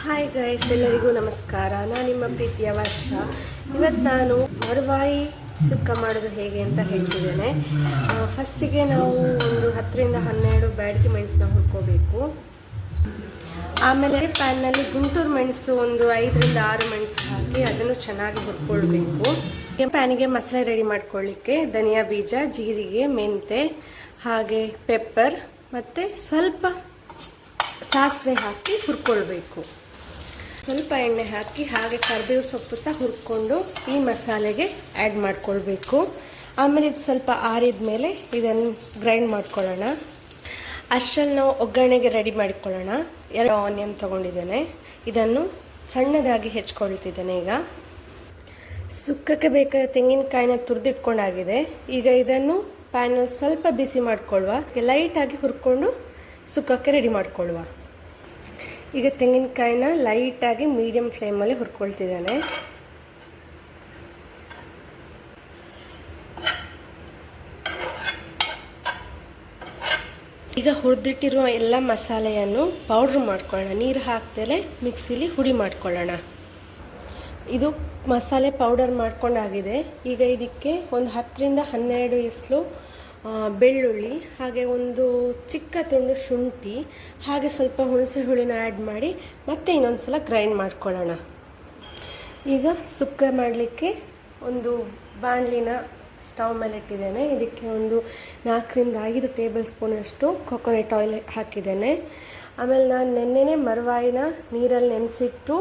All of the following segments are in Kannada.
ಹಾಯ್ ಗೈಸ್, ಎಲ್ಲರಿಗೂ ನಮಸ್ಕಾರ. ನಾನು ನಿಮ್ಮ ಪ್ರೀತಿಯ ವರ್ಷ. ಇವತ್ತು ನಾನು ಮರವಾಯಿ ಸುಕ್ಕ ಮಾಡೋದು ಹೇಗೆ ಅಂತ ಹೇಳ್ತಿದ್ದೇನೆ. ಫಸ್ಟಿಗೆ ನಾವು ಒಂದು 10ರಿಂದ 12 ಬ್ಯಾಡಗಿ ಮೆಣಸನ್ನ ಹುರ್ಕೋಬೇಕು. ಆಮೇಲೆ ಪ್ಯಾನ್ನಲ್ಲಿ ಗುಂಟೂರು ಮೆಣಸು ಒಂದು 5ರಿಂದ 6 ಮೆಣಸು ಹಾಕಿ ಅದನ್ನು ಚೆನ್ನಾಗಿ ಹುರ್ಕೊಳ್ಬೇಕು. ಪ್ಯಾನಿಗೆ ಮಸಾಲೆ ರೆಡಿ ಮಾಡ್ಕೊಳ್ಳಿಕ್ಕೆ ಧನಿಯಾ ಬೀಜ, ಜೀರಿಗೆ, ಮೆಂತೆ, ಹಾಗೆ ಪೆಪ್ಪರ್ ಮತ್ತು ಸ್ವಲ್ಪ ಸಾಸಿವೆ ಹಾಕಿ ಹುರ್ಕೊಳ್ಬೇಕು. ಸ್ವಲ್ಪ ಎಣ್ಣೆ ಹಾಕಿ ಹಾಗೆ ಕರಿಬೇವು ಸೊಪ್ಪು ಸಹ ಹುರ್ಕೊಂಡು ಈ ಮಸಾಲೆಗೆ ಆ್ಯಡ್ ಮಾಡ್ಕೊಳ್ಬೇಕು. ಆಮೇಲೆ ಇದು ಸ್ವಲ್ಪ ಆರಿದ ಮೇಲೆ ಇದನ್ನು ಗ್ರೈಂಡ್ ಮಾಡ್ಕೊಳ್ಳೋಣ. ಅಷ್ಟರಲ್ಲಿ ನಾವು ಒಗ್ಗರಣೆಗೆ ರೆಡಿ ಮಾಡಿಕೊಳ್ಳೋಣ. 2 ಆನಿಯನ್ ತೊಗೊಂಡಿದ್ದೇನೆ. ಇದನ್ನು ಸಣ್ಣದಾಗಿ ಹೆಚ್ಕೊಳ್ತಿದ್ದೇನೆ. ಈಗ ಸುಕ್ಕಕ್ಕೆ ಬೇಕಾದ ತೆಂಗಿನಕಾಯಿನ ತುರಿದಿಟ್ಕೊಂಡಾಗಿದೆ. ಈಗ ಇದನ್ನು ಪ್ಯಾನಲ್ಲಿ ಸ್ವಲ್ಪ ಬಿಸಿ ಮಾಡ್ಕೊಳ್ಳುವ, ಲೈಟಾಗಿ ಹುರ್ಕೊಂಡು ಸುಕ್ಕಕ್ಕೆ ರೆಡಿ ಮಾಡ್ಕೊಳ್ಳುವ. ಈಗ ತೆಂಗಿನಕಾಯಿನ ಲೈಟಾಗಿ ಮೀಡಿಯಂ ಫ್ಲೇಮಲ್ಲಿ ಹುರ್ಕೊಳ್ತಿದ್ದಾನೆ. ಈಗ ಹುರಿದಿಟ್ಟಿರುವ ಎಲ್ಲ ಮಸಾಲೆಯನ್ನು ಪೌಡ್ರ್ ಮಾಡ್ಕೊಳ್ಳೋಣ. ನೀರು ಹಾಕ್ದಲೇ ಮಿಕ್ಸಿಲಿ ಹುಡಿ ಮಾಡ್ಕೊಳ್ಳೋಣ. ಇದು ಮಸಾಲೆ ಪೌಡರ್ ಮಾಡ್ಕೊಂಡಾಗಿದೆ. ಈಗ ಇದಕ್ಕೆ ಒಂದು 10ರಿಂದ 12 ಎಸಳು ಬೆಳ್ಳುಳ್ಳಿ, ಹಾಗೆ ಒಂದು ಚಿಕ್ಕ ತುಂಡು ಶುಂಠಿ, ಹಾಗೆ ಸ್ವಲ್ಪ ಹುಣಸೆ ಹುಳಿನ ಆ್ಯಡ್ ಮಾಡಿ ಮತ್ತೆ ಇನ್ನೊಂದು ಸಲ ಗ್ರೈಂಡ್ ಮಾಡ್ಕೊಳ್ಳೋಣ. ಈಗ ಸುಕ್ಕ ಮಾಡಲಿಕ್ಕೆ ಒಂದು ಬಾಣಲಿನ ಸ್ಟವ್ ಮೇಲೆ ಇಟ್ಟಿದ್ದೇನೆ. ಇದಕ್ಕೆ ಒಂದು 4ರಿಂದ 5 ಟೇಬಲ್ ಸ್ಪೂನಷ್ಟು ಕೊಕೊನೆಟ್ ಆಯಿಲ್ ಹಾಕಿದ್ದೇನೆ. ಆಮೇಲೆ ನಾನು ನೆನ್ನೆನೇ ಮರವಾಯಿನ ನೀರಲ್ಲಿ ನೆನೆಸಿಟ್ಟು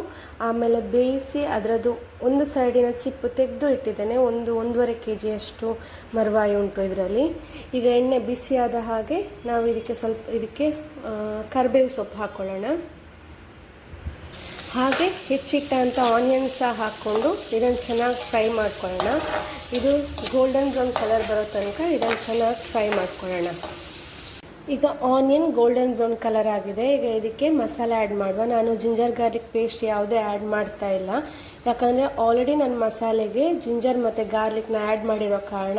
ಆಮೇಲೆ ಬೇಯಿಸಿ ಅದರದ್ದು ಒಂದು ಸೈಡಿನ ಚಿಪ್ಪು ತೆಗೆದು ಇಟ್ಟಿದ್ದೇನೆ. 1.5 kg ಮರವಾಯಿ ಉಂಟು ಇದರಲ್ಲಿ. ಈಗ ಎಣ್ಣೆ ಬಿಸಿಯಾದ ಹಾಗೆ ನಾವು ಇದಕ್ಕೆ ಕರಿಬೇವು ಸೊಪ್ಪು ಹಾಕ್ಕೊಳ್ಳೋಣ. ಹಾಗೆ ಹೆಚ್ಚಿಟ್ಟಂಥ ಆನಿಯನ್ ಸಹ ಹಾಕ್ಕೊಂಡು ಇದನ್ನು ಚೆನ್ನಾಗಿ ಫ್ರೈ ಮಾಡ್ಕೊಳ್ಳೋಣ. ಇದು ಗೋಲ್ಡನ್ ಬ್ರೌನ್ ಕಲರ್ ಬರೋ ತನಕ ಇದನ್ನು ಚೆನ್ನಾಗಿ ಫ್ರೈ ಮಾಡ್ಕೊಳ್ಳೋಣ. ಈಗ ಆನಿಯನ್ ಗೋಲ್ಡನ್ ಬ್ರೌನ್ ಕಲರ್ ಆಗಿದೆ. ಈಗ ಇದಕ್ಕೆ ಮಸಾಲೆ ಆ್ಯಡ್ ಮಾಡುವ. ನಾನು ಜಿಂಜರ್ ಗಾರ್ಲಿಕ್ ಪೇಸ್ಟ್ ಯಾವುದೇ ಆ್ಯಡ್ ಮಾಡ್ತಾ ಇಲ್ಲ, ಯಾಕಂದರೆ ಆಲ್ರೆಡಿ ನನ್ನ ಮಸಾಲೆಗೆ ಜಿಂಜರ್ ಮತ್ತು ಗಾರ್ಲಿಕ್ನ ಆ್ಯಡ್ ಮಾಡಿರೋ ಕಾರಣ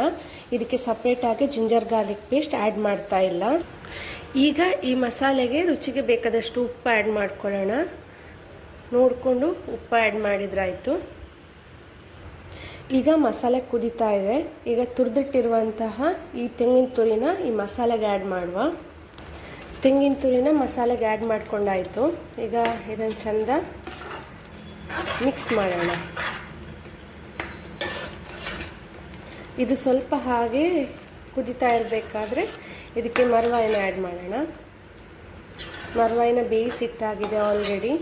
ಇದಕ್ಕೆ ಸಪ್ರೇಟಾಗಿ ಜಿಂಜರ್ ಗಾರ್ಲಿಕ್ ಪೇಸ್ಟ್ ಆ್ಯಡ್ ಮಾಡ್ತಾ ಇಲ್ಲ. ಈಗ ಈ ಮಸಾಲೆಗೆ ರುಚಿಗೆ ಬೇಕಾದಷ್ಟು ಉಪ್ಪು ಆ್ಯಡ್ ಮಾಡ್ಕೊಳ್ಳೋಣ. ನೋಡಿಕೊಂಡು ಉಪ್ಪು ಆ್ಯಡ್ ಮಾಡಿದ್ರಾಯಿತು. ಈಗ ಮಸಾಲೆ ಕುದೀತಾ ಇದೆ. ಈಗ ತುರಿದಿಟ್ಟಿರುವಂತಹ ಈ ತೆಂಗಿನ ತುರಿನ ಈ ಮಸಾಲೆಗೆ ಆ್ಯಡ್ ಮಾಡುವ. ತೆಂಗಿನ ತುರಿನ ಮಸಾಲೆಗೆ ಆ್ಯಡ್ ಮಾಡ್ಕೊಂಡಾಯಿತು. ಈಗ ಇದನ್ನು ಚೆಂದ ಮಿಕ್ಸ್ ಮಾಡೋಣ. ಇದು ಸ್ವಲ್ಪ ಹಾಗೆ ಕುದೀತಾ ಇರಬೇಕಾದ್ರೆ ಇದಕ್ಕೆ ಮರವಾಯಿನ ಆ್ಯಡ್ ಮಾಡೋಣ. ಮರವಾಯಿನ ಬೇಯಿಸಿಟ್ಟಾಗಿದೆ ಆಲ್ರೆಡಿ.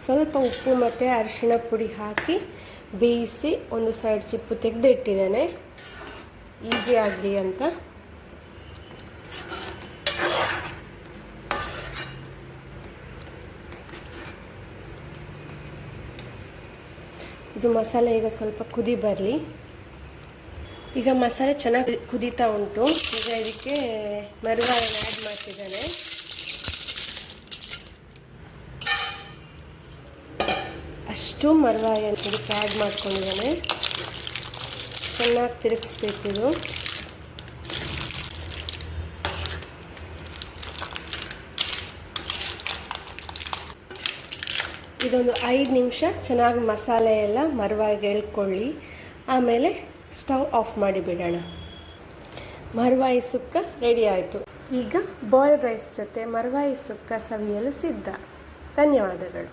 ಸ್ವಲ್ಪ ಉಪ್ಪು ಮತ್ತು ಅರಿಶಿಣ ಪುಡಿ ಹಾಕಿ ಬೇಯಿಸಿ ಒಂದು ಸೈಡ್ ಚಿಪ್ಪು ತೆಗೆದು ಇಟ್ಟಿದ್ದೇನೆ, ಈಸಿ ಆಗಲಿ ಅಂತ. ಇದು ಮಸಾಲೆ ಈಗ ಸ್ವಲ್ಪ ಕುದಿ ಬರಲಿ. ಈಗ ಮಸಾಲೆ ಚೆನ್ನಾಗಿ ಕುದೀತಾ ಉಂಟು. ಈಗ ಇದಕ್ಕೆ ಮರವಾಯಿನ ಆ್ಯಡ್ ಮಾಡ್ತಿದ್ದೇನೆ. ಅಷ್ಟು ಮರವಾಯಿಯನ್ನು ಇದಕ್ಕೆ ಆ್ಯಡ್ ಮಾಡ್ಕೊಂಡಿದ್ದೇನೆ. ಚೆನ್ನಾಗಿ ತಿರುಗಿಸ್ಬೇಕಿದು. ಇದೊಂದು 5 ನಿಮಿಷ ಚೆನ್ನಾಗಿ ಮಸಾಲೆ ಎಲ್ಲ ಮರವಾಯಿಗೆ ಎಳ್ಕೊಳ್ಳಿ. ಆಮೇಲೆ ಸ್ಟವ್ ಆಫ್ ಮಾಡಿ ಬಿಡೋಣ. ಮರವಾಯಿ ಸುಕ್ಕ ರೆಡಿ ಆಯಿತು. ಈಗ ಬಾಯ್ಲ್ಡ್ ರೈಸ್ ಜೊತೆ ಮರವಾಯಿ ಸುಕ್ಕ ಸವಿಯಲು ಸಿದ್ಧ. ಧನ್ಯವಾದಗಳು.